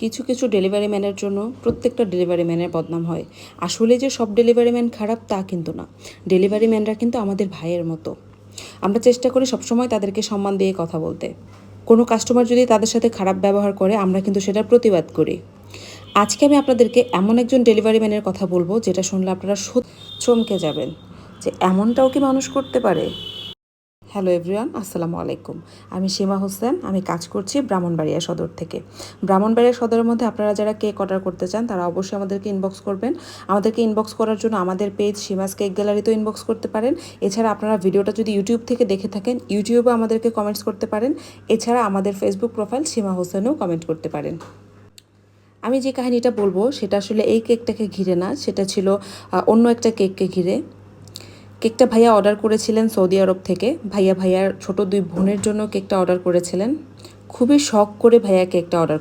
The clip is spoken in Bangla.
কিছু কিছু ডেলিভারি ম্যানের জন্য প্রত্যেকটা ডেলিভারি ম্যানের বদনাম হয়। আসলে যে সব ডেলিভারি ম্যান খারাপ তা কিন্তু না। ডেলিভারি ম্যানরা কিন্তু আমাদের ভাইয়ের মতো। আমরা চেষ্টা করি সবসময় তাদেরকে সম্মান দিয়ে কথা বলতে। কোনো কাস্টমার যদি তাদের সাথে খারাপ ব্যবহার করে আমরা কিন্তু সেটার প্রতিবাদ করি। আজকে আমি আপনাদেরকে এমন একজন ডেলিভারি ম্যানের কথা বলবো যেটা শুনলে আপনারা চমকে যাবেন যে এমনটাও কি মানুষ করতে পারে। হ্যালো এভরিওয়ান, আসসালামু আলাইকুম। আমি সীমা হোসেন, আমি কাজ করছি ব্রাহ্মণবাড়িয়া সদর থেকে। ব্রাহ্মণবাড়িয়া সদরের মধ্যে আপনারা যারা কেক অর্ডার করতে চান তারা অবশ্যই আমাদেরকে ইনবক্স করবেন। আমাদেরকে ইনবক্স করার জন্য আমাদের পেজ সীমাস কেক গ্যালারিতেও ইনবক্স করতে পারেন। এছাড়া আপনারা ভিডিওটা যদি ইউটিউব থেকে দেখে থাকেন ইউটিউবে আমাদেরকে কমেন্টস করতে পারেন। এছাড়া আমাদের ফেসবুক প্রোফাইল সীমা হোসেনেও কমেন্ট করতে পারেন। আমি যে কাহিনীটা বলবো সেটা আসলে এই কেকটাকে ঘিরে না, সেটা ছিল অন্য একটা কেককে ঘিরে। কেকটা ভাইয়া অর্ডার করেছিলেন সৌদি আরব থেকে। ভাইয়ার ছোট 2 বোনের জন্য কেকটা অর্ডার করেছিলেন। খুবই শখ করে ভাইয়া কেকটা অর্ডার